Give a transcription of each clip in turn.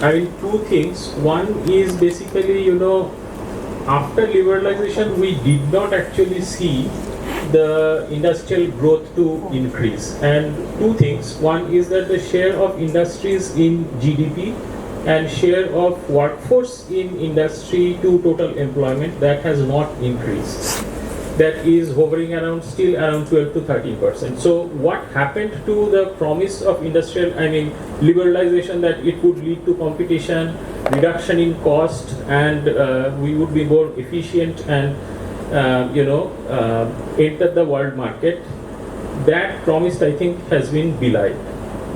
I mean, two things. One is basically, after liberalization, we did not actually see the industrial growth to increase. And two things. One is that the share of industries in GDP and share of workforce in industry to total employment, that has not increased. That is hovering still around 12 to 13%. So what happened to the promise of liberalization, that it would lead to competition, reduction in cost, and we would be more efficient and enter the world market. That promise, I think, has been belied.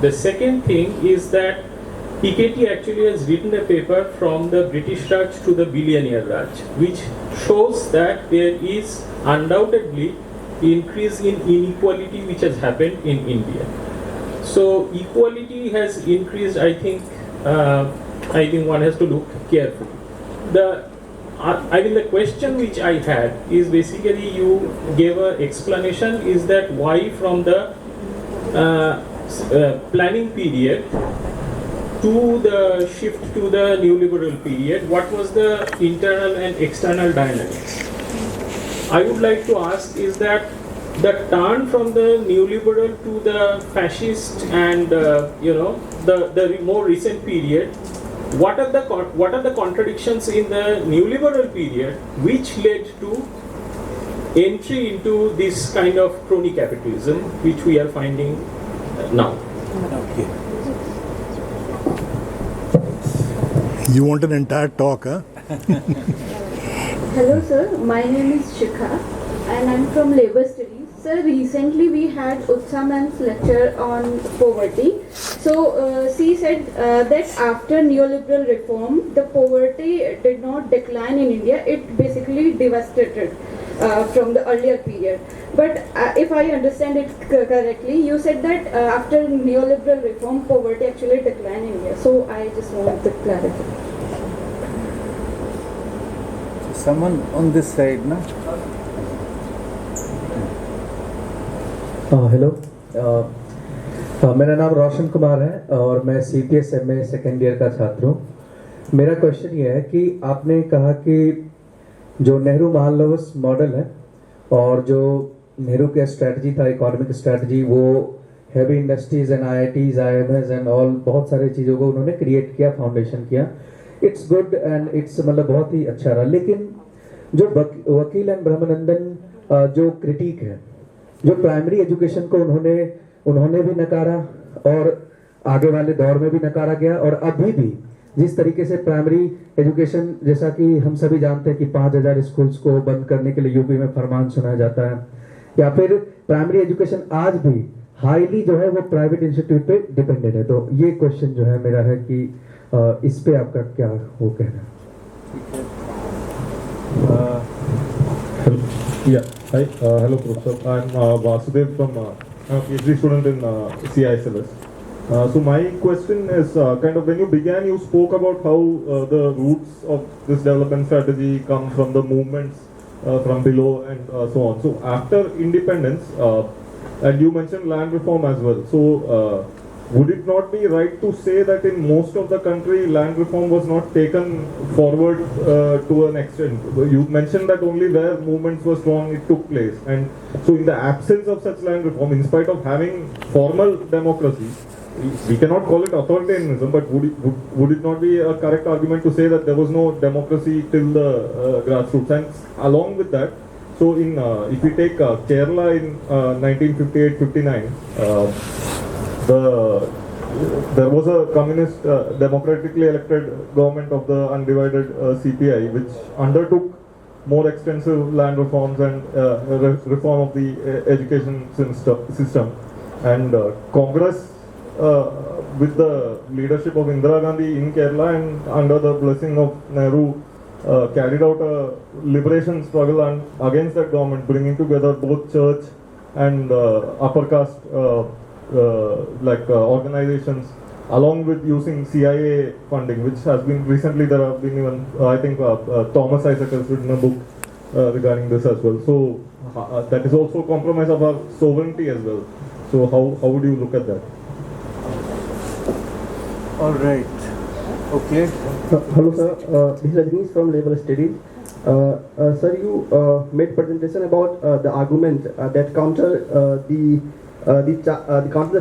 The second thing is that Piketty actually has written a paper from the British Raj to the billionaire Raj, which shows that there is undoubtedly increase in inequality which has happened in India. So equality has increased. I think one has to look carefully. The question which I had is basically, you gave an explanation, is that why from the planning period to the shift to the neoliberal period, what was the internal and external dynamics? I would like to ask, is that the turn from the neoliberal to the fascist and the more recent period, what are the contradictions in the neoliberal period which led to entry into this kind of crony capitalism which we are finding now? Okay. You want an entire talk, huh? Hello sir, my name is Shikha and I'm from Labour Studies. Sir, recently we had Utsa ma'am's lecture on poverty. So she said that after neoliberal reform, the poverty did not decline in India, it basically devastated from the earlier period. But if I understand it correctly, you said that after neoliberal reform, poverty actually declined in India. So I just want to clarify. Someone on this side, na? Hello, मेरा नाम रोशन कुमार है और मैं CPS MA second year का छात्र हूँ। मेरा question ये है कि आपने कहा कि जो नेहरू महालनोबिस मॉडल है और जो नेहरू का स्ट्रेटजी था, इकोनॉमिक स्ट्रेटजी, वो heavy industries and IITs, IIMs and all बहुत सारी चीज़ों को उन्होंने क्रिएट किया, फाउंडेशन किया। इट्स गुड एंड इट्स बहुत ही अच्छा रहा। लेकिन जो वकील एंड ब्रह्मानंदन जो क्रिटिक है, जो प्राइमरी एजुकेशन को उन्होंने भी नकारा और आगे वाले दौर में भी नकारा गया, और अभी भी जिस तरीके से प्राइमरी एजुकेशन, जैसा कि हम सभी जानते हैं कि 5000 स्कूल्स को बंद करने के लिए यूपी में फरमान सुनाया जाता है, या फिर प्राइमरी एजुकेशन आज भी हाईली जो है वो प्राइवेट इंस्टीट्यूट पे डिपेंडेंट है। तो ये क्वेश्चन जो है मेरा है कि इस पे आपका क्या वो कहना है? Yeah. Hi. Hello, Professor. I'm Vasudev from I'm a PhD student in CISLS. So my question is kind of, when you began, you spoke about how the roots of this development strategy come from the movements from below and so on. So after independence, and you mentioned land reform as well. So would it not be right to say that in most of the country, land reform was not taken forward to an extent? You mentioned that only where movements were strong, it took place. And so in the absence of such land reform, in spite of having formal democracy, we cannot call it authoritarianism, but would it not be a correct argument to say that there was no democracy till the grassroots? And along with that, so in if we take Kerala in 1958-59, there was a communist democratically elected government of the undivided CPI, which undertook more extensive land reforms and reform of the education system. And Congress, with the leadership of Indira Gandhi in Kerala and under the blessing of Nehru, carried out a liberation struggle and against that government, bringing together both church and upper caste organizations, along with using CIA funding, which has been recently, there have been even, I think Thomas Isaac has written a book regarding this as well. So that is also a compromise of our sovereignty as well. So how would you look at that? All right. Okay. Hello sir, this is Rajnish from Labor Studies. Sir, you made presentation about the argument that counter the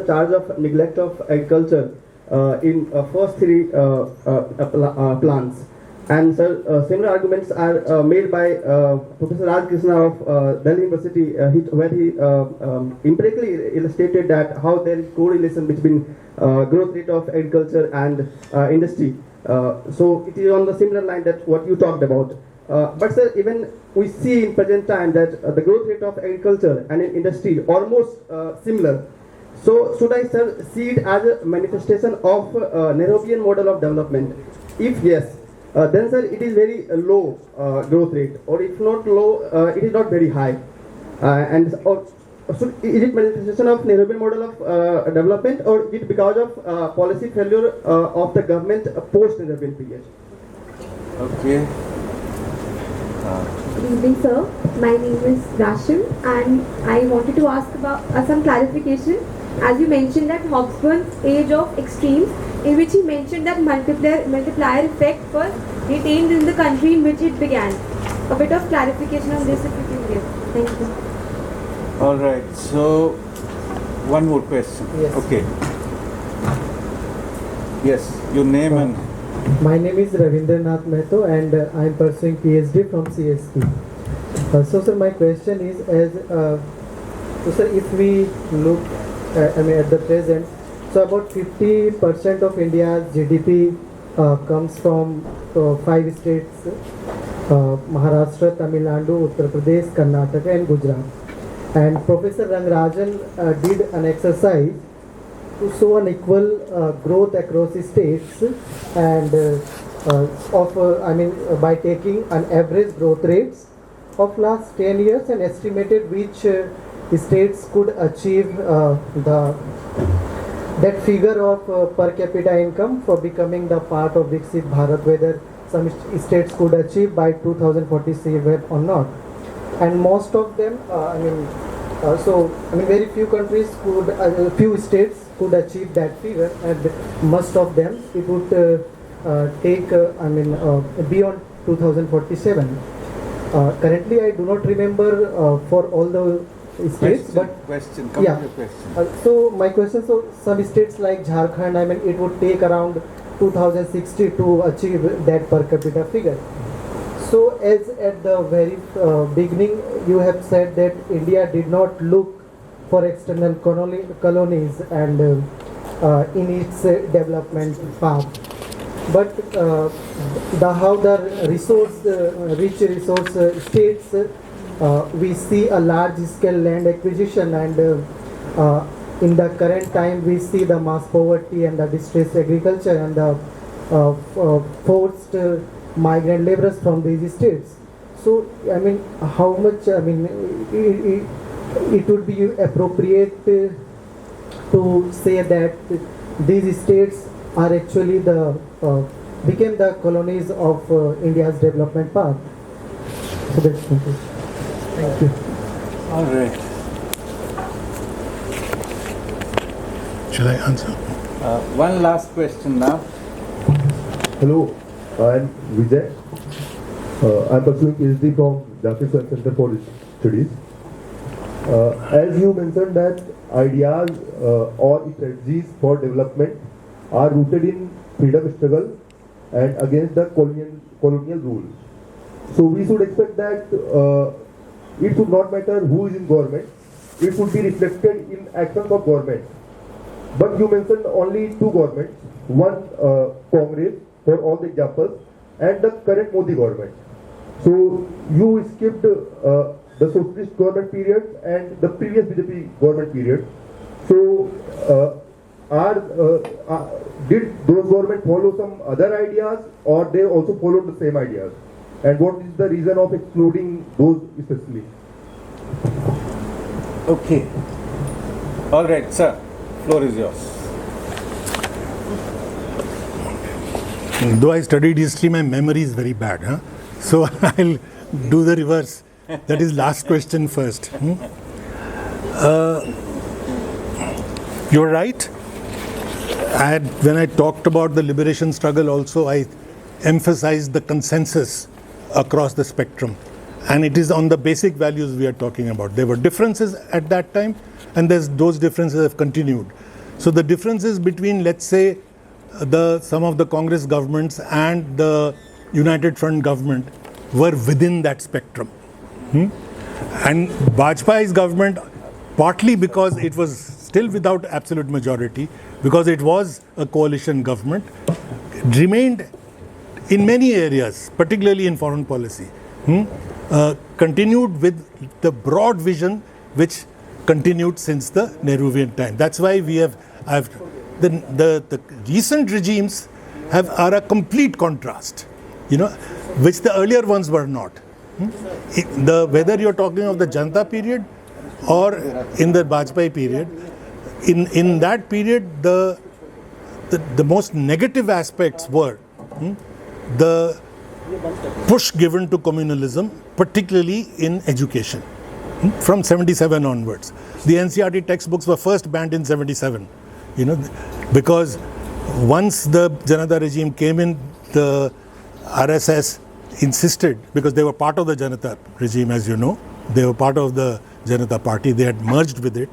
charge of neglect of agriculture in first three plans. And sir, similar arguments are made by Professor Raj Krishna of Delhi University, where he empirically illustrated that how there is correlation between growth rate of agriculture and industry. So it is on the similar line that what you talked about. But sir, even we see in present time that the growth rate of agriculture and in industry almost similar. So should I, sir, see it as a manifestation of Nehruvian model of development? If yes, then sir, it is very low growth rate, or if not low, it is not very high. So is it manifestation of Nehruvian model of development, or is it because of policy failure of the government post-Nehruvian period? Okay. Good evening, sir. My name is Rashim, and I wanted to ask about some clarification. As you mentioned that Hobsbawm's age of extremes, in which he mentioned that multiplier effect was retained in the country in which it began. A bit of clarification on this if you can give. Thank you. All right. So, one more question. Yes. Okay. Yes, your name and... My name is Ravindranath Mehto and I am pursuing PhD from CST. So sir, my question is so sir, if we look at the present, so about 50% of India's GDP comes from 5 states, Maharashtra, Tamil Nadu, Uttar Pradesh, Karnataka and Gujarat. And Professor Rangarajan did an exercise to show an equal growth across the states and by taking an average growth rates of last 10 years and estimated which states could achieve that figure of per capita income for becoming the part of Viksit Bharat, whether some states could achieve by 2047 or not. And most of them, very few countries could, few states could achieve that figure, and most of them it would take, beyond 2047. Currently, I do not remember for all the states, Question. So my question, so some states like Jharkhand, it would take around 2060 to achieve that per capita figure. So as at the very beginning, you have said that India did not look for external colonies and in its development path. But how the rich resource states, we see a large scale land acquisition, and in the current time we see the mass poverty and the distressed agriculture and the forced migrant laborers from these states. So how much it would be appropriate to say that these states are actually became the colonies of India's development path. So that's my question. Thank you. All right. Shall I answer? One last question now. Hello, I am Vijay. I am pursuing PhD from Jaffrey Center for Studies. As you mentioned that ideas or strategies for development are rooted in freedom struggle and against the colonial rule. So we should expect that it should not matter who is in government, it should be reflected in actions of government. But you mentioned only two governments, one Congress for all the examples and the current Modi government. So you skipped the socialist government period and the previous BJP government period. So did those governments follow some other ideas, or they also followed the same ideas? And what is the reason of excluding those especially? Okay. All right, sir. Floor is yours. Though I studied history, my memory is very bad. Huh? So I'll do the reverse. That is last question first. You're right. when I talked about the liberation struggle also, I emphasized the consensus across the spectrum. And it is on the basic values we are talking about. There were differences at that time, and those differences have continued. So the differences between, let's say, some of the Congress governments and the United Front government were within that spectrum. And Vajpayee's government, partly because it was still without absolute majority, because it was a coalition government, remained in many areas, particularly in foreign policy, continued with the broad vision which continued since the Nehruvian time. That's why the recent regimes are a complete contrast, which the earlier ones were not. Whether you're talking of the Janata period or in the Vajpayee period, in that period the most negative aspects were the push given to communalism, particularly in education, from 77 onwards. The NCERT textbooks were first banned in 77, because once the Janata regime came in, the RSS insisted, because they were part of the Janata regime, as you know, they were part of the Janata party, they had merged with it,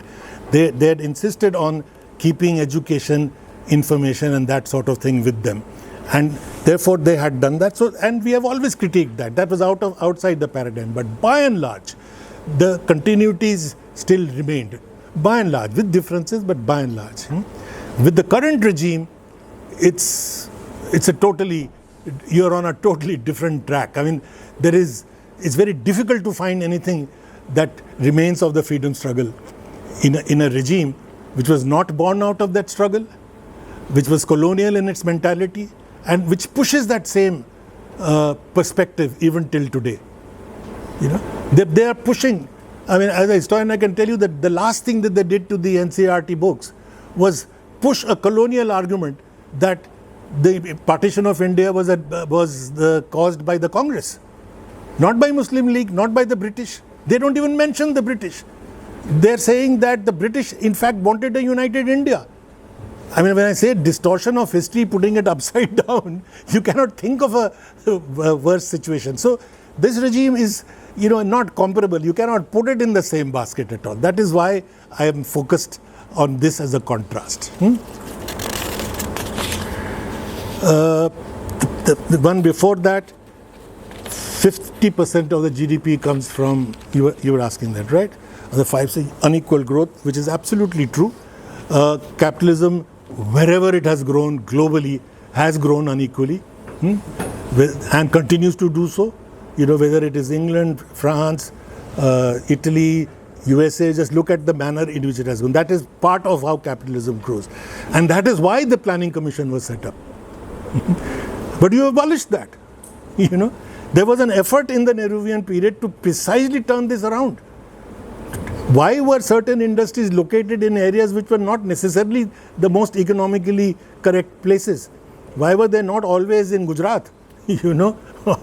they had insisted on keeping education, information and that sort of thing with them. And therefore they had done that. So, and we have always critiqued that. That was outside the paradigm. But by and large, the continuities still remained. By and large, with differences, but by and large. With the current regime, it's you're on a totally different track. I mean, it's very difficult to find anything that remains of the freedom struggle in a regime which was not born out of that struggle, which was colonial in its mentality, and which pushes that same perspective even till today. They are pushing. I mean, as a historian, I can tell you that the last thing that they did to the NCERT books was push a colonial argument that the partition of India was caused by the Congress, not by Muslim League, not by the British. They don't even mention the British. They're saying that the British, in fact, wanted a united India. I mean, when I say distortion of history, putting it upside down, you cannot think of a worse situation. So this regime is, not comparable. You cannot put it in the same basket at all. That is why I am focused on this as a contrast. The one before that, 50% of the GDP comes from, you were asking that, right? The 5 unequal growth, which is absolutely true. Capitalism, wherever it has grown globally, has grown unequally and continues to do so. Whether it is England, France, Italy, USA, just look at the manner in which it has grown. That is part of how capitalism grows. And that is why the Planning Commission was set up. But you abolished that. There was an effort in the Nehruvian period to precisely turn this around. Why were certain industries located in areas which were not necessarily the most economically correct places? Why were they not always in Gujarat,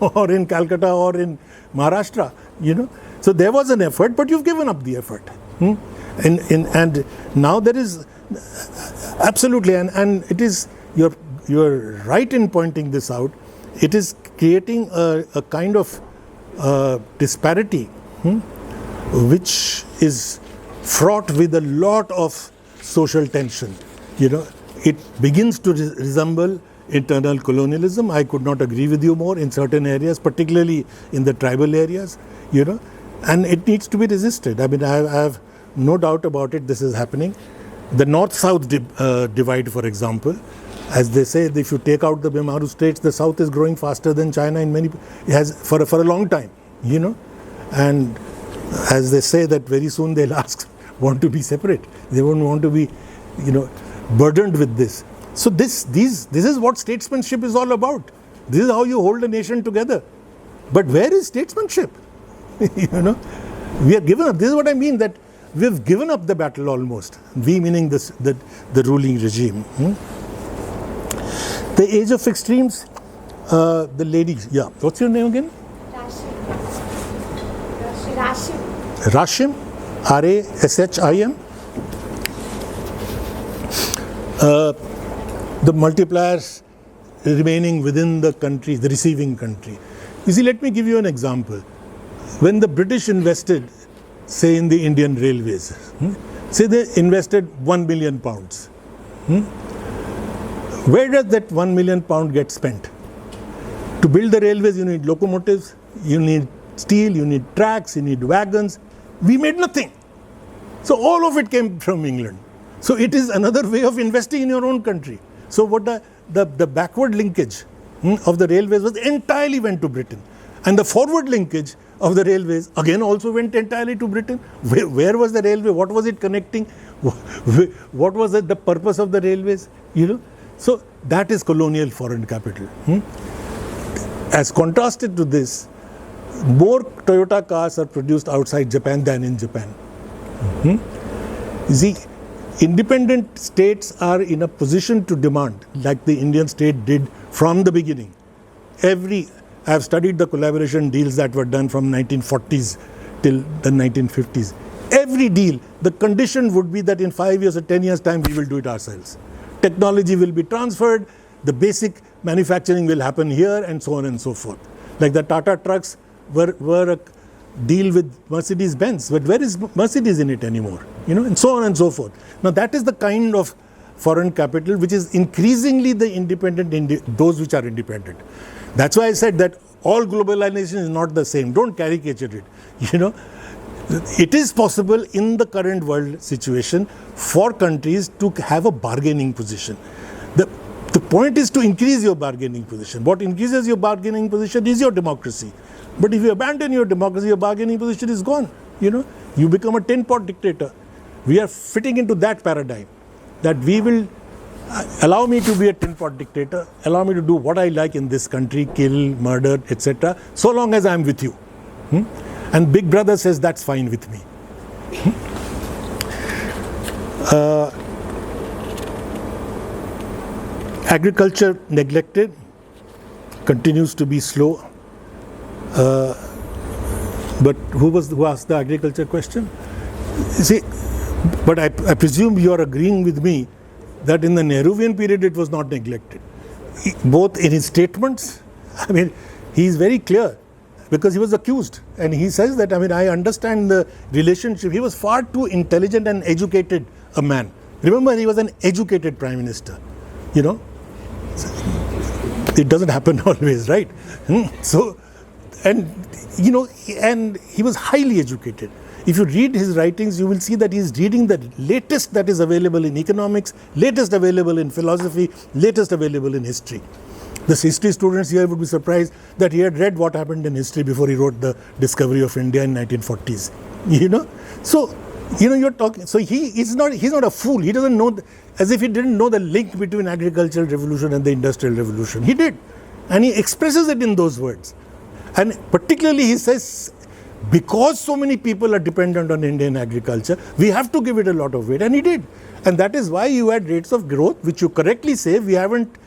or in Calcutta or in Maharashtra, So there was an effort, but you've given up the effort. And now there is absolutely, and it is, you're right in pointing this out, it is creating a kind of disparity which is fraught with a lot of social tension. It begins to resemble internal colonialism. I could not agree with you more in certain areas, particularly in the tribal areas, and it needs to be resisted. I mean, I have no doubt about it, this is happening. The north-south divide, for example, as they say, if you take out the Bimaru states, the south is growing faster than China it has for a long time, and as they say that very soon they'll want to be separate. They won't want to be, burdened with this. So this is what statesmanship is all about. This is how you hold a nation together. But where is statesmanship? We are given up. This is what I mean, that we've given up the battle almost. We meaning the ruling regime. The age of extremes, the ladies. Yeah, what's your name again? Rashim, R-A-S-H-I-M. the multipliers remaining within the country, the receiving country. You see, let me give you an example. When the British invested, say, in the Indian railways, say they invested £1 million. Where does that £1 million get spent? To build the railways, you need locomotives, you need steel, you need tracks, you need wagons. We made nothing. So all of it came from England. So it is another way of investing in your own country. So what the backward linkage of the railways was entirely went to Britain. And the forward linkage of the railways again also went entirely to Britain. Where was the railway? What was it connecting? What was the purpose of the railways? So that is colonial foreign capital. As contrasted to this, more Toyota cars are produced outside Japan than in Japan. You see, independent states are in a position to demand, like the Indian state did from the beginning. I have studied the collaboration deals that were done from 1940s till the 1950s. Every deal, the condition would be that in 5 years or 10 years' time, we will do it ourselves. Technology will be transferred, the basic manufacturing will happen here, and so on and so forth. Like the Tata trucks were a deal with Mercedes-Benz, but where is Mercedes in it anymore? And so on and so forth. Now that is the kind of foreign capital which is increasingly the independent, those which are independent. That's why I said that all globalization is not the same. Don't caricature it. It is possible in the current world situation for countries to have a bargaining position. The point is to increase your bargaining position. What increases your bargaining position is your democracy. But if you abandon your democracy, your bargaining position is gone. You become a tin-pot dictator. We are fitting into that paradigm, that we will allow me to be a tin-pot dictator, allow me to do what I like in this country, kill, murder, etc., so long as I am with you. And Big Brother says that's fine with me. Agriculture neglected, continues to be slow. But who asked the agriculture question? You see, but I presume you are agreeing with me that in the Nehruvian period it was not neglected. Both in his statements, he is very clear because he was accused, and he says that, I understand the relationship. He was far too intelligent and educated a man. Remember, he was an educated prime minister. It doesn't happen always, right? And he was highly educated. If you read his writings, you will see that he is reading the latest that is available in economics, latest available in philosophy, latest available in history. The history students here would be surprised that he had read what happened in history before he wrote the discovery of India in 1940s. So you're talking. So he's not a fool. He doesn't know, as if he didn't know the link between agricultural revolution and the industrial revolution. He did, and he expresses it in those words. And particularly, he says, because so many people are dependent on Indian agriculture, we have to give it a lot of weight, and he did. And that is why you had rates of growth, which you correctly say we haven't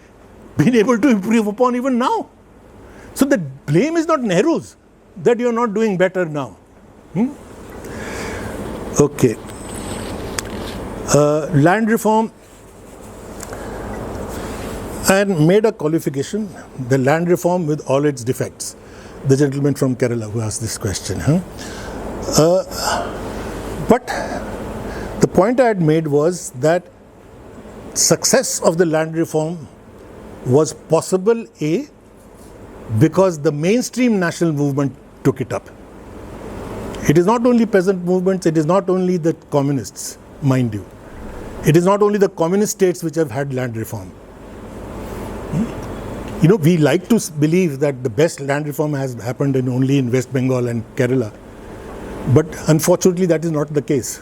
been able to improve upon even now. So the blame is not Nehru's, that you are not doing better now. Okay. Land reform, and made a qualification, the land reform with all its defects. The gentleman from Kerala who asked this question. But the point I had made was that success of the land reform was possible, because the mainstream national movement took it up. It is not only peasant movements, it is not only the communists, mind you. It is not only the communist states which have had land reform. We like to believe that the best land reform has happened only in West Bengal and Kerala. But unfortunately, that is not the case.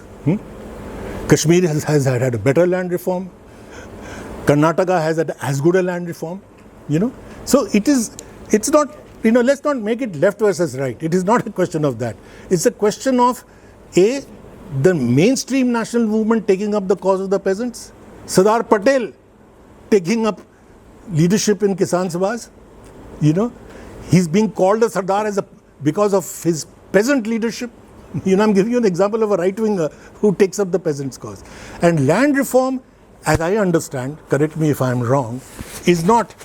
Kashmir has had a better land reform. Karnataka has had as good a land reform. So it's not, let's not make it left versus right. It is not a question of that. It's a question of, the mainstream national movement taking up the cause of the peasants. Sardar Patel taking up leadership in Kisan Sabhas. He's being called a Sardar because of his peasant leadership. I'm giving you an example of a right winger who takes up the peasants' cause. And land reform as I understand, correct me if I am wrong, is not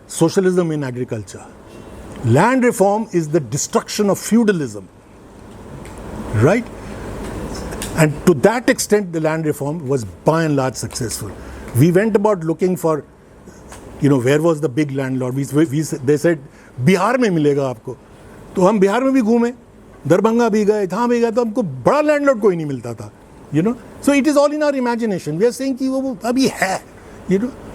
socialism in agriculture. Land reform is the destruction of feudalism, right? And to that extent, the land reform was by and large successful. We went about looking for, where was the big landlord? They said, Bihar में मिलेगा आपको. तो हम बिहार में भी घूमे, दरभंगा भी गए, जहाँ भी गए, तो हमको बड़ा लैंडलॉर्ड कोई नहीं मिलता था. So it is all in our imagination. We are saying कि वो अभी है.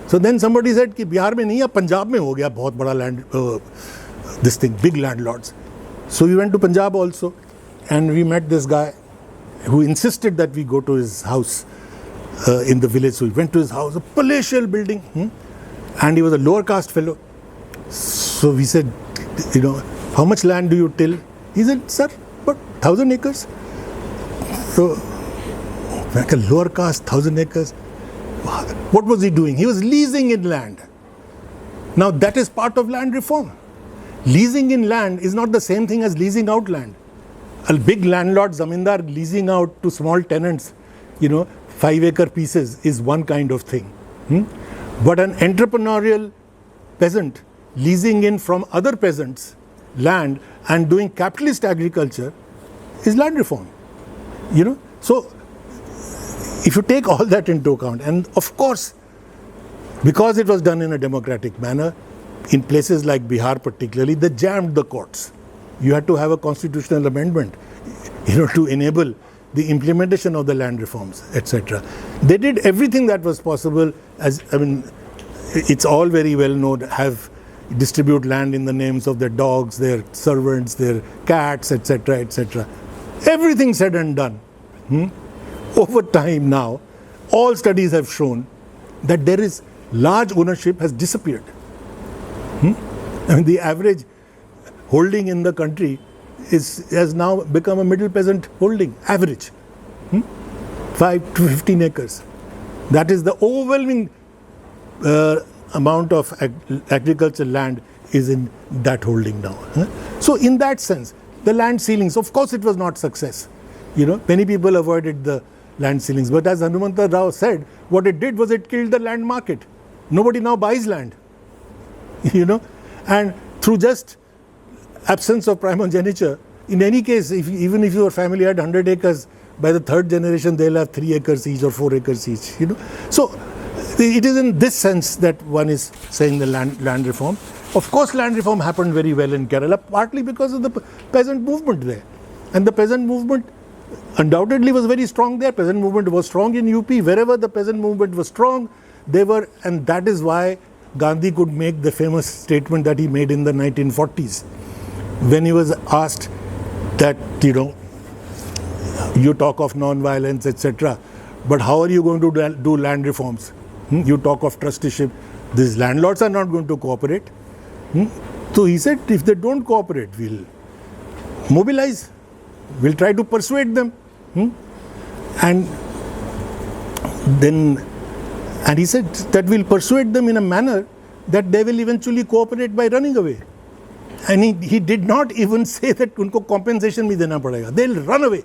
So then somebody said कि बिहार में नहीं, अब पंजाब में हो गया बहुत बड़ा land, this thing, big landlords. So we went to Punjab also, and we met this guy who insisted that we go to his house in the village. So we went to his house, a palatial building, and he was a lower caste fellow. So we said, how much land do you till? He said, sir, about 1,000 acres. So, like a lower caste, 1,000 acres. What was he doing? He was leasing in land. Now that is part of land reform. Leasing in land is not the same thing as leasing out land. A big landlord, zamindar, leasing out to small tenants, 5-acre pieces is one kind of thing. But an entrepreneurial peasant leasing in from other peasants land and doing capitalist agriculture is land reform. So if you take all that into account, and of course, because it was done in a democratic manner, in places like Bihar particularly, they jammed the courts. You had to have a constitutional amendment, to enable the implementation of the land reforms, etc. They did everything that was possible. It's all very well known, distribute land in the names of their dogs, their servants, their cats, etc., etc. Everything said and done. Over time now, all studies have shown that there is large ownership has disappeared. The average holding in the country has now become a middle peasant holding, average. 5 to 15 acres. That is the overwhelming amount of agricultural land is in that holding now. So in that sense, the land ceilings, of course it was not success. Many people avoided the land ceilings, but as Hanumanta Rao said, what it did was it killed the land market. Nobody now buys land. And through just absence of primogeniture, in any case, even if your family had 100 acres, by the third generation they'll have 3 acres each or 4 acres each. So it is in this sense that one is saying the land reform. Of course, land reform happened very well in Kerala, partly because of the peasant movement there. And the peasant movement undoubtedly was very strong there. Peasant movement was strong in UP. Wherever the peasant movement was strong, they were, and that is why Gandhi could make the famous statement that he made in the 1940s when he was asked that, you talk of non-violence, etc., but how are you going to do land reforms? You talk of trusteeship. These landlords are not going to cooperate. So he said, if they don't cooperate, we'll mobilize. We'll try to persuade them. And he said that we'll persuade them in a manner that they will eventually cooperate by running away. And he did not even say that unko compensation bhi dena padega. They'll run away.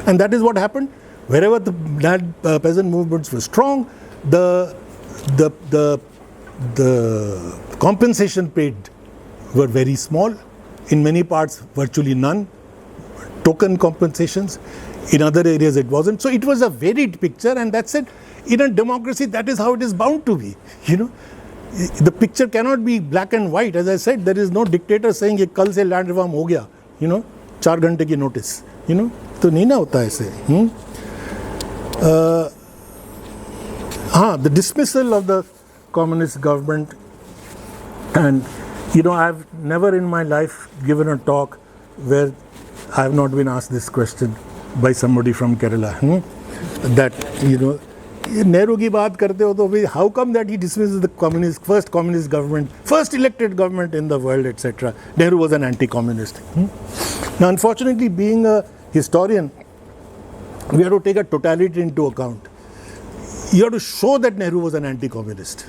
And that is what happened. Wherever the peasant movements were strong, the compensation paid were very small. In many parts, virtually none. Token compensations. In other areas, it wasn't. So it was a varied picture, and that's it. In a democracy, that is how it is bound to be. The picture cannot be black and white. As I said, there is no dictator saying, "Ye kal se land reform ho gaya." 4 घंटे की notice. तो नहीं ना होता ऐसे. The dismissal of the communist government, and I've never in my life given a talk where I have not been asked this question by somebody from Kerala. That Nehru की बात करते हो तो how come that he dismisses the first communist government, first elected government in the world, etc. Nehru was an anti-communist. Now, unfortunately, being a historian, we have to take a totality into account. You have to show that Nehru was an anti-communist.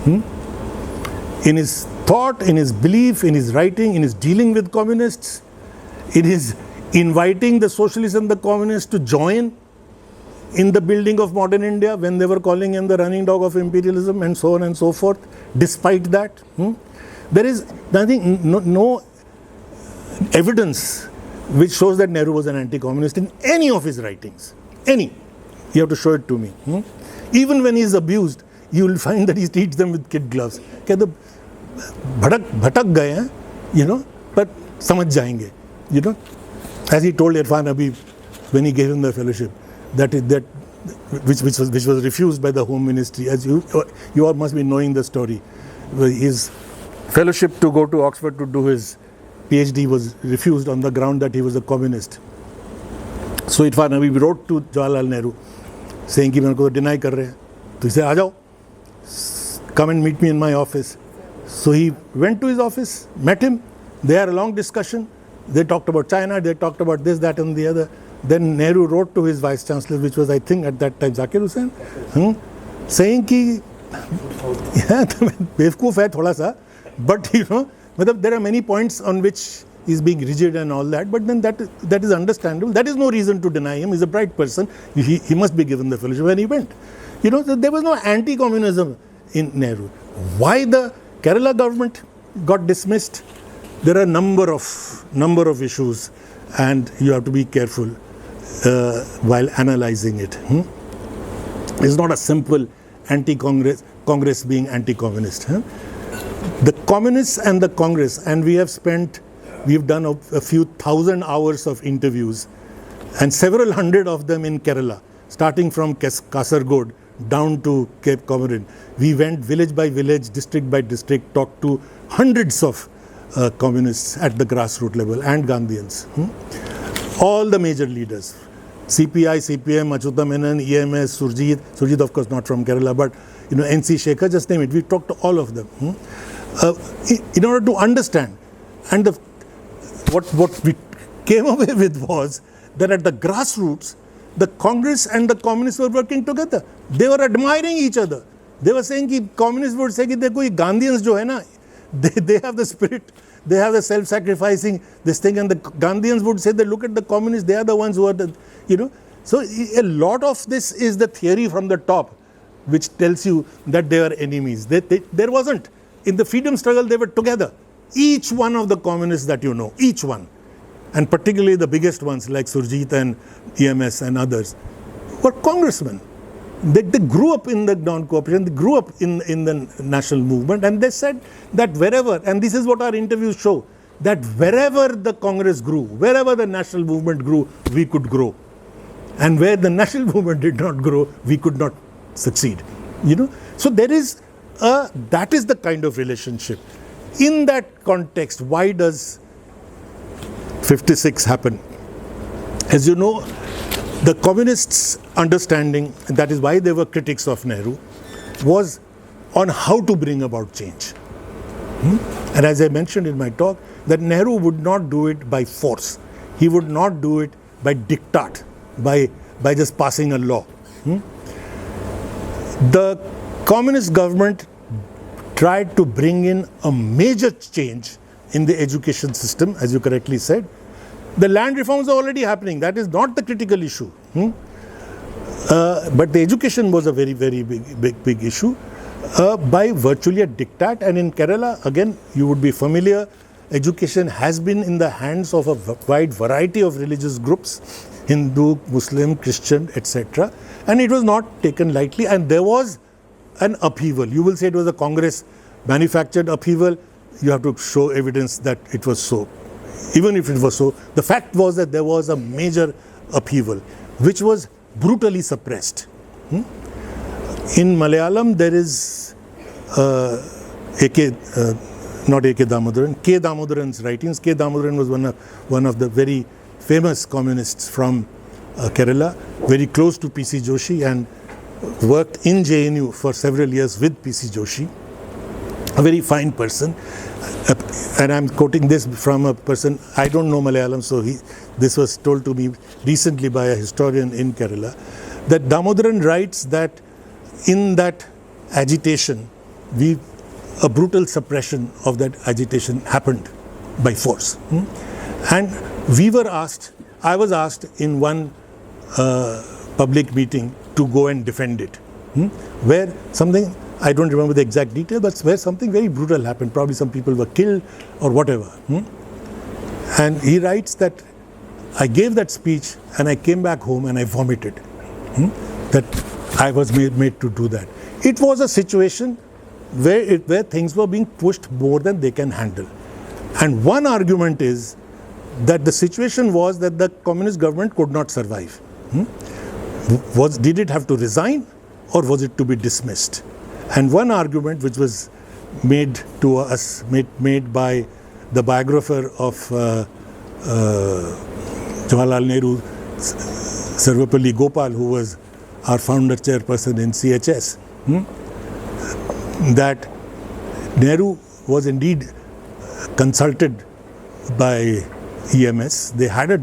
In his thought, in his belief, in his writing, in his dealing with communists, in his inviting the socialists and the communists to join in the building of modern India when they were calling him the running dog of imperialism and so on and so forth. Despite that, there is nothing, no evidence which shows that Nehru was an anti-communist in any of his writings. Any. You have to show it to me. Even when he is abused, you will find that he treats them with kid gloves. कहते भटक गए हैं, but समझ जाएंगे, As he told Irfan Habib when he gave him the fellowship, which was refused by the Home Ministry. As you all must be knowing the story. His fellowship to go to Oxford to do his PhD was refused on the ground that he was a communist. So Irfan Habib wrote to Jawaharlal Nehru saying कि मैं उनको deny कर रहे हैं, तो इसे आ जाओ, come and meet me in my office. So he went to his office, met him. They had a long discussion. They talked about China, they talked about this, that and the other. Then Nehru wrote to his vice chancellor, which was I think at that time Zakir Hussain, saying कि बेवकूफ़ है थोड़ा सा, but there are many points on which he's being rigid and all that, but then that is understandable. That is no reason to deny him. He's a bright person. He must be given the fellowship when he went. So there was no anti-communism in Nehru. Why the Kerala government got dismissed? There are a number of issues, and you have to be careful while analyzing it. It's not a simple Congress being anti-communist. The communists and the Congress, and we've done a few thousand hours of interviews, and several hundred of them in Kerala, starting from Kasargod down to Cape Comorin. We went village by village, district by district, talked to hundreds of communists at the grassroots level and Gandhians. All the major leaders, CPI, CPM, Achyuta Menon, EMS, Surjit of course not from Kerala, but NC Shekhar, just name it. We talked to all of them in order to understand. And what we came away with was that at the grassroots, the Congress and the communists were working together. They were admiring each other. They were saying that communists would say that देखो ये Gandhians जो है ना, they have the spirit, they have the self-sacrificing this thing, and the Gandhians would say that look at the communists, they are the ones who are the, So a lot of this is the theory from the top, which tells you that they are enemies. There wasn't. In the freedom struggle, they were together. Each one of the communists that you know, each one, and particularly the biggest ones like Surjit and EMS and others, were congressmen. They grew up in the non-cooperation, they grew up in the national movement, and they said that wherever, and this is what our interviews show, that wherever the Congress grew, wherever the national movement grew, we could grow. And where the national movement did not grow, we could not succeed. So there is that is the kind of relationship. In that context, why does 56 happen? As you know, the communists' understanding, and that is why they were critics of Nehru, was on how to bring about change. And as I mentioned in my talk, that Nehru would not do it by force. He would not do it by diktat, by just passing a law. The communist government tried to bring in a major change in the education system, as you correctly said. The land reforms are already happening. That is not the critical issue. But the education was a very, very big issue by virtually a diktat. And in Kerala, again, you would be familiar, education has been in the hands of a wide variety of religious groups, Hindu, Muslim, Christian, etc. And it was not taken lightly, and there was an upheaval. You will say it was a Congress manufactured upheaval. You have to show evidence that it was so. Even if it was so, the fact was that there was a major upheaval, which was brutally suppressed. In Malayalam, there is not A.K. Damodaran, K. Damodaran's writings. K. Damodaran was one of the very famous communists from Kerala, very close to P.C. Joshi, and worked in JNU for several years with P.C. Joshi. A very fine person. And I'm quoting this from a person, I don't know Malayalam, so this was told to me recently by a historian in Kerala, that Damodaran writes that in that agitation, a brutal suppression of that agitation happened by force. And I was asked in one public meeting to go and defend it. Where something, I don't remember the exact detail, but where something very brutal happened. Probably some people were killed or whatever. And he writes that I gave that speech and I came back home and I vomited. That I was made to do that. It was a situation where things were being pushed more than they can handle. And one argument is that the situation was that the communist government could not survive. Did it have to resign or was it to be dismissed? And one argument which was made to us, made by the biographer of Jawaharlal Nehru, Sarvapalli Gopal, who was our founder chairperson in CHS, that Nehru was indeed consulted by EMS. They had a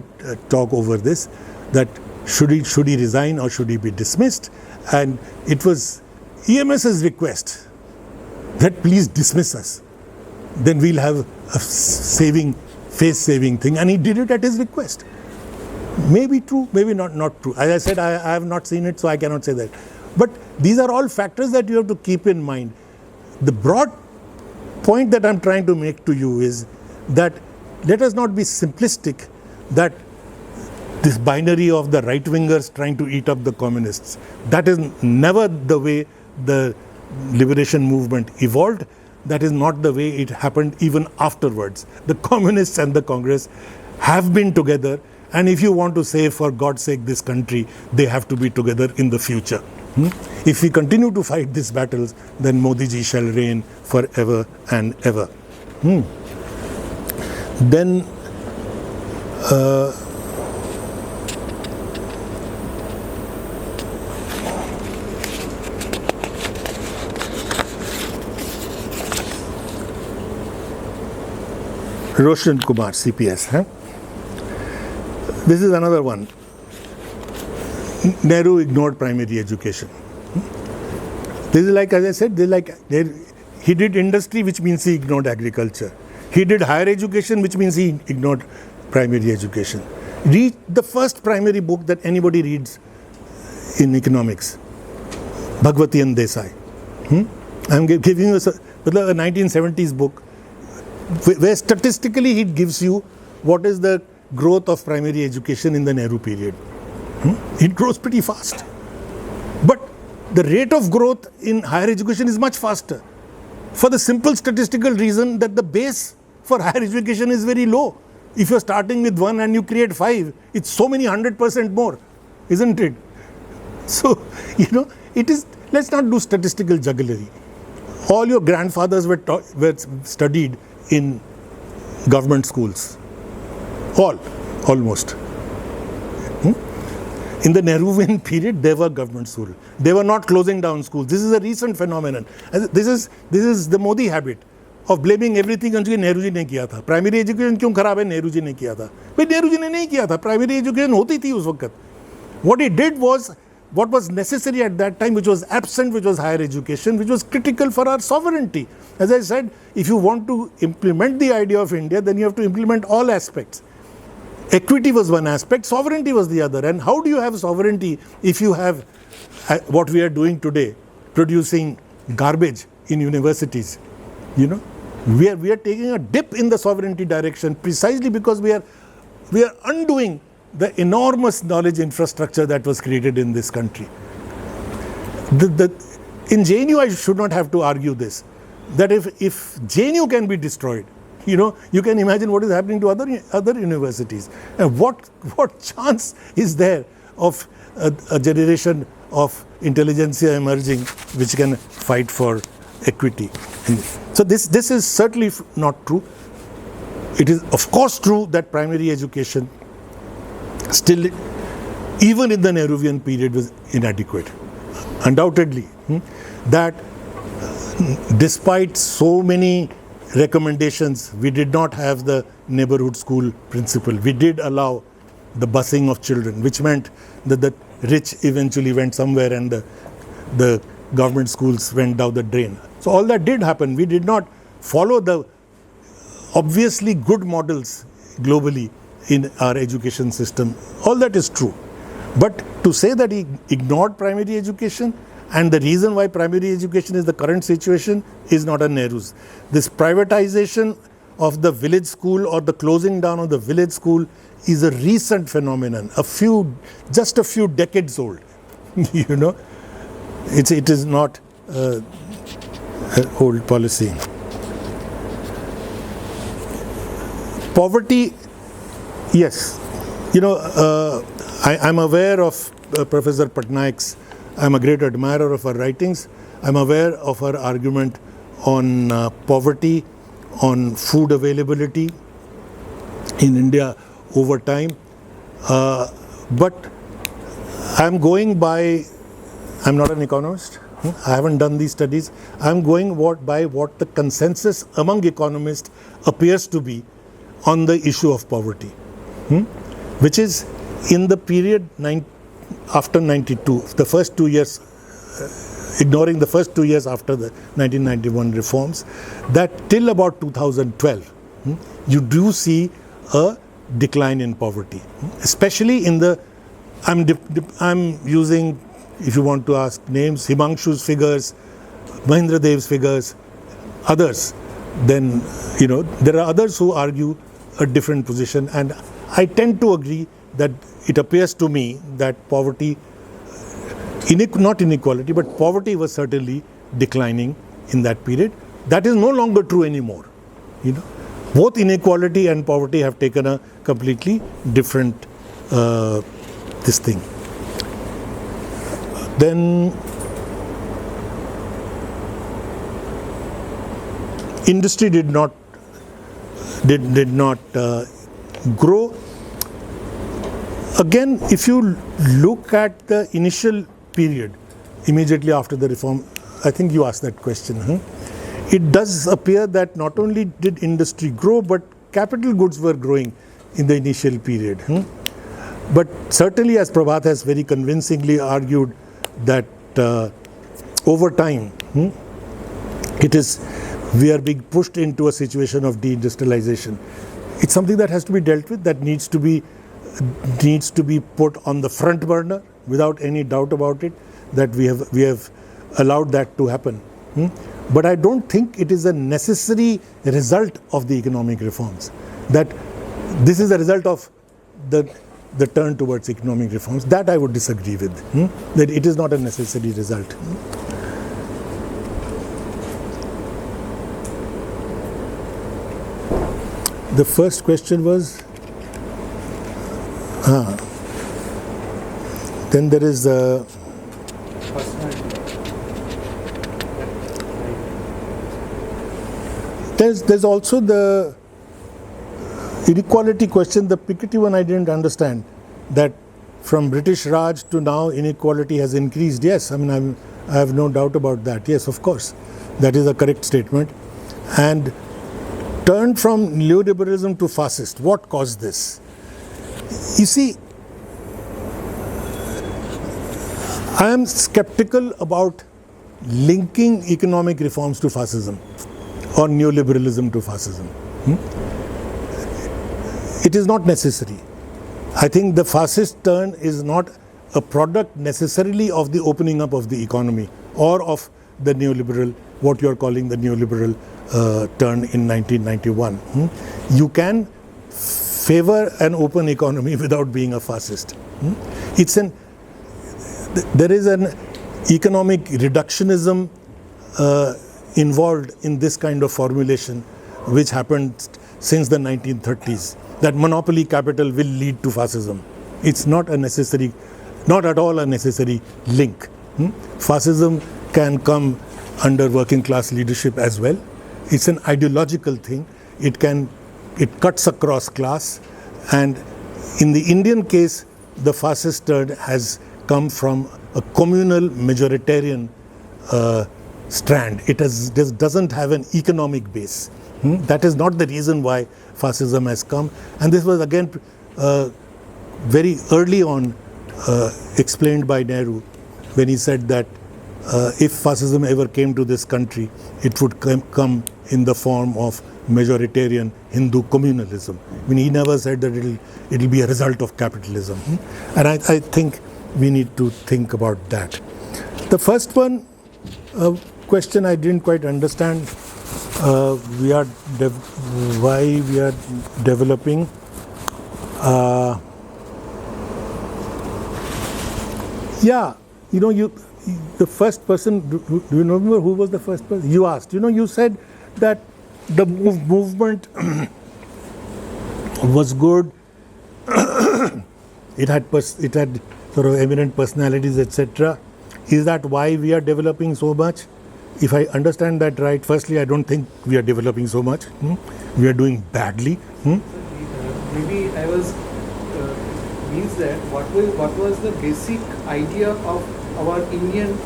talk over this, that should he resign or should he be dismissed? And it was EMS's request that please dismiss us. Then we'll have a face-saving thing. And he did it at his request. Maybe true, maybe not true. As I said, I have not seen it, so I cannot say that. But these are all factors that you have to keep in mind. The broad point that I'm trying to make to you is that let us not be simplistic that this binary of the right-wingers trying to eat up the communists. That is never the way the liberation movement evolved. That is not the way it happened even afterwards. The communists and the Congress have been together, and if you want to save, for God's sake, this country, they have to be together in the future. If we continue to fight these battles, then Modi ji shall reign forever and ever. Then Roshan Kumar, CPS. This is another one. Nehru ignored primary education. This is like, as I said, he did industry, which means he ignored agriculture. He did higher education, which means he ignored primary education. Read the first primary book that anybody reads in economics, Bhagwati and Desai. I'm giving you a 1970s book where statistically it gives you what is the growth of primary education in the Nehru period. It grows pretty fast. But the rate of growth in higher education is much faster, for the simple statistical reason that the base for higher education is very low. If you're starting with 1 and you create 5, it's so many 100% more, isn't it? So, it is, let's not do statistical jugglery. All your grandfathers were studied in government schools. Almost. In the Nehruvian period, there were government schools. They were not closing down schools. This is a recent phenomenon. This is the Modi habit of blaming everything on Nehru ji ne kiya tha. Primary education kyun kharab hai? Nehru ji ne kiya tha. But Nehru ji ne nahi kiya tha. Primary education hoti thi us waqt. What he did was what was necessary at that time, which was absent, which was higher education, which was critical for our sovereignty. As I said, if you want to implement the idea of India, then you have to implement all aspects. Equity was one aspect, sovereignty was the other. And how do you have sovereignty if you have what we are doing today, producing garbage in universities? We are taking a dip in the sovereignty direction precisely because we are undoing the enormous knowledge infrastructure that was created in this country. In JNU, I should not have to argue this, that if JNU can be destroyed, you can imagine what is happening to other universities. And what chance is there of a generation of intelligentsia emerging which can fight for equity? So this is certainly not true. It is of course true that primary education still, even in the Nehruvian period, was inadequate. Undoubtedly, that despite so many recommendations, we did not have the neighborhood school principle. We did allow the busing of children, which meant that the rich eventually went somewhere and the government schools went down the drain. So all that did happen. We did not follow the obviously good models globally in our education system. All that is true. But to say that he ignored primary education and the reason why primary education is the current situation is not a Nehru's. This privatization of the village school or the closing down of the village school is a recent phenomenon, just a few decades old. You know, it is not an old policy. Poverty, yes. You know, I'm aware of Professor Patnaik's, I'm a great admirer of her writings. I'm aware of her argument on poverty, on food availability in India over time. But I'm going by, I'm not an economist. I haven't done these studies. I'm going by what the consensus among economists appears to be on the issue of poverty, which is in the period after 92, the first 2 years, ignoring the first 2 years after the 1991 reforms, that till about 2012, you do see a decline in poverty, especially in the, I'm using, if you want to ask names, Himangshu's figures, Mahindra Dev's figures, others, then, you know, there are others who argue a different position, and I tend to agree that it appears to me that poverty, not inequality, but poverty was certainly declining in that period. That is no longer true anymore. You know, both inequality and poverty have taken a completely different this thing. Then industry did not grow. Again, if you look at the initial period immediately after the reform, I think you asked that question. It does appear that not only did industry grow, but capital goods were growing in the initial period. But certainly, as Prabhat has very convincingly argued, that over time, we are being pushed into a situation of deindustrialization. It's something that has to be dealt with, that needs to be put on the front burner without any doubt about it, that we have allowed that to happen. But I don't think it is a necessary result of the economic reforms, that this is a result of the turn towards economic reforms. That I would disagree with, that it is not a necessary result. The first question was, then there is there's also the inequality question. The Piketty one I didn't understand, that from British Raj to now inequality has increased. Yes, I mean I have no doubt about that. Yes, of course, that is a correct statement. And turn from neoliberalism to fascist. What caused this? You see, I am skeptical about linking economic reforms to fascism or neoliberalism to fascism. It is not necessary. I think the fascist turn is not a product necessarily of the opening up of the economy or of the neoliberal, what you are calling the neoliberal turn in 1991. You can favor an open economy without being a fascist. There is an economic reductionism involved in this kind of formulation, which happened since the 1930s, that monopoly capital will lead to fascism. It's not at all a necessary link. Fascism can come under working class leadership as well. It's an ideological thing. It cuts across class, and in the Indian case, the fascist turn has come from a communal majoritarian strand. It doesn't have an economic base. That is not the reason why fascism has come. And this was again very early on explained by Nehru, when he said that if fascism ever came to this country, it would come in the form of majoritarian Hindu communalism. I mean, he never said that it'll be a result of capitalism. And I think we need to think about that. The first one, question I didn't quite understand, why we are developing. Yeah, the first person, do you remember who was the first person? You asked, you said that the movement was good, it had sort of eminent personalities, etc. Is that why we are developing so much? If I understand that right, firstly, I don't think we are developing so much. We are doing badly. Maybe I was means that what was the basic idea of our Indian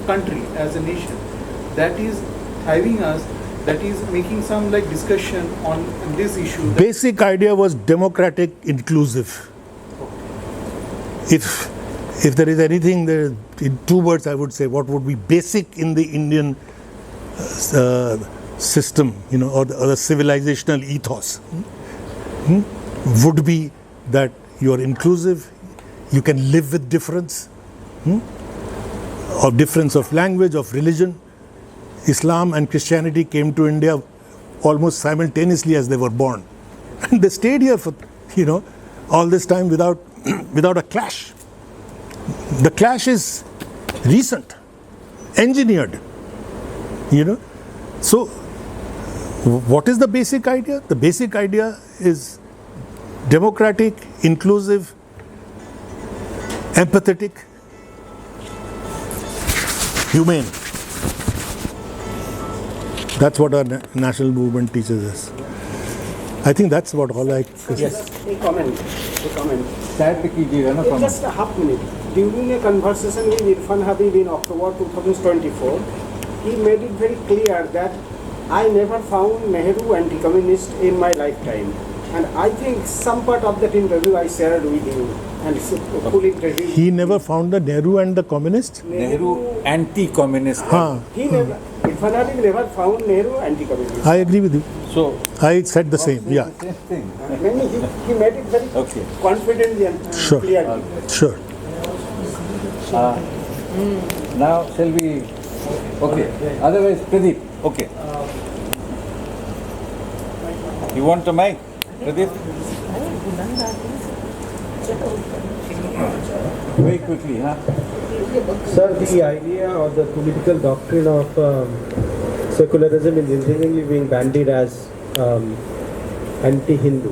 country as a nation that is having us, that is making some like discussion on this issue. Basic idea was democratic, inclusive. If there is anything there, in 2 words I would say, what would be basic in the Indian system, or the civilizational ethos, would be that you are inclusive, you can live with difference, of difference of language, of religion. Islam and Christianity came to India almost simultaneously as they were born. And they stayed here for, all this time without a clash. The clash is recent, engineered, So, what is the basic idea? The basic idea is democratic, inclusive, empathetic, humane. That's what our national movement teaches us. I think that's what all I... Yes, a comment. Just a half minute. During a conversation with Irfan Habib in October 2024, he made it very clear that I never found Nehru anti-communist in my lifetime. And I think some part of that interview I shared with you. And full interview. He never found the Nehru and the communists? Nehru anti-communist. He never, Irfan Habib never found Nehru anti-communist. I agree with you. So I said the same, yeah. He made it very confidently and clearly. Sure. Now shall we? Okay. Otherwise, Pradeep. Okay. You want a mic, Pradeep? Very quickly, huh? Sir, the idea or the political doctrine of secularism is increasingly being bandied as anti-Hindu,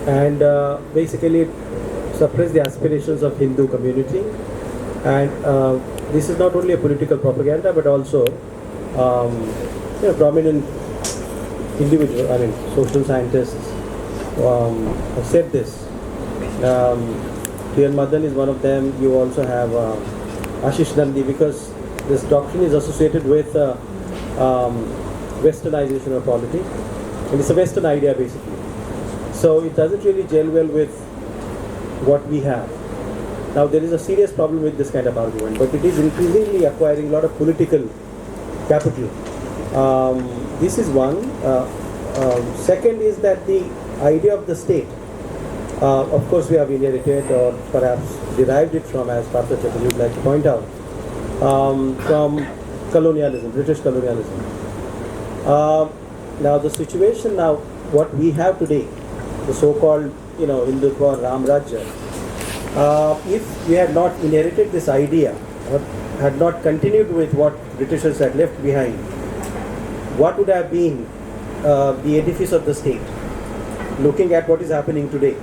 and basically suppress the aspirations of Hindu community. And this is not only a political propaganda, but also prominent individual, social scientists have said this. Priyan Madan is one of them. You also have Ashish Nandi, because this doctrine is associated with westernization of polity, and it's a Western idea basically. So it doesn't really gel well with what we have. Now there is a serious problem with this kind of argument, but it is increasingly acquiring a lot of political capital. This is one. Second is that the idea of the state, of course we have inherited or perhaps derived it from, as Dr. Chakravarty would like to point out, from colonialism, British colonialism. Now the situation now, what we have today, the so-called Hindutva Ram Rajya, if we had not inherited this idea or had not continued with what Britishers had left behind, what would have been the edifice of the state? Looking at what is happening today,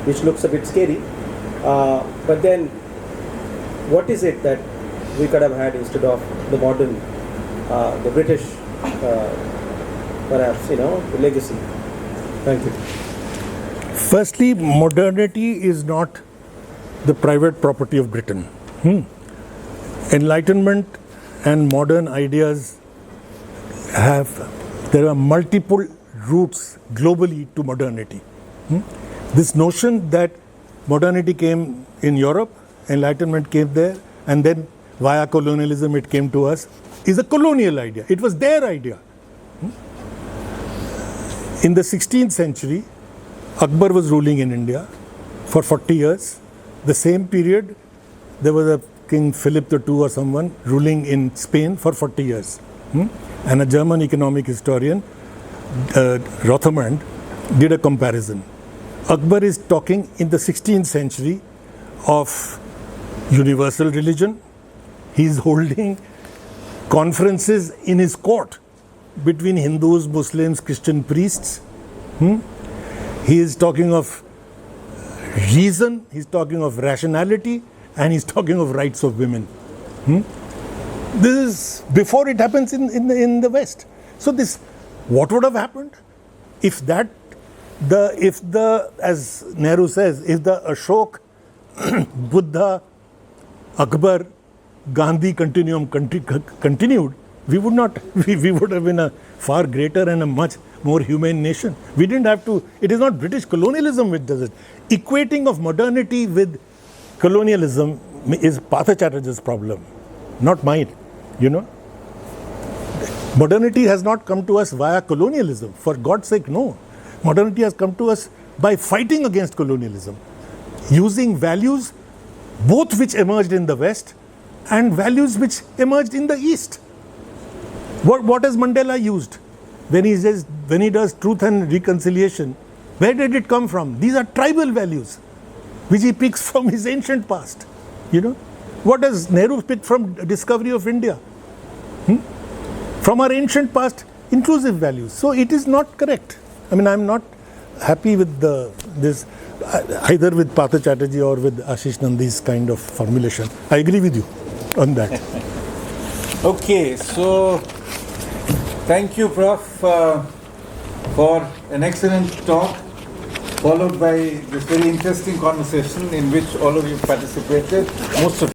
which looks a bit scary, but then what is it that we could have had instead of the modern, the British, perhaps, the legacy? Thank you. Firstly, modernity is not the private property of Britain. Enlightenment and modern ideas there are multiple routes globally to modernity. This notion that modernity came in Europe, Enlightenment came there, and then via colonialism it came to us, is a colonial idea. It was their idea. In the 16th century, Akbar was ruling in India for 40 years. The same period, there was a King Philip II or someone ruling in Spain for 40 years. And a German economic historian, Rothemund, did a comparison. Akbar is talking in the 16th century of universal religion. He is holding conferences in his court between Hindus, Muslims, Christian priests. He is talking of reason, he's talking of rationality, and he's talking of rights of women. This is before it happens in the West. So this, what would have happened if that, as Nehru says, if the Ashok, Buddha, Akbar, Gandhi continuum continued, we would have been a far greater and a much more humane nation. We didn't have to, it is not British colonialism which does it. Equating of modernity with colonialism is Partha Chatterjee's problem, not mine, Modernity has not come to us via colonialism. For God's sake, no. Modernity has come to us by fighting against colonialism, using values both which emerged in the West and values which emerged in the East. What has Mandela used when he does truth and reconciliation? Where did it come from? These are tribal values which he picks from his ancient past. What does Nehru pick from discovery of India? From our ancient past, inclusive values. So it is not correct. I mean, I'm not happy with this, either with Partha Chatterjee or with Ashish Nandi's kind of formulation. I agree with you on that. Okay, so thank you, Prof, for an excellent talk, followed by this very interesting conversation in which all of you participated. Most of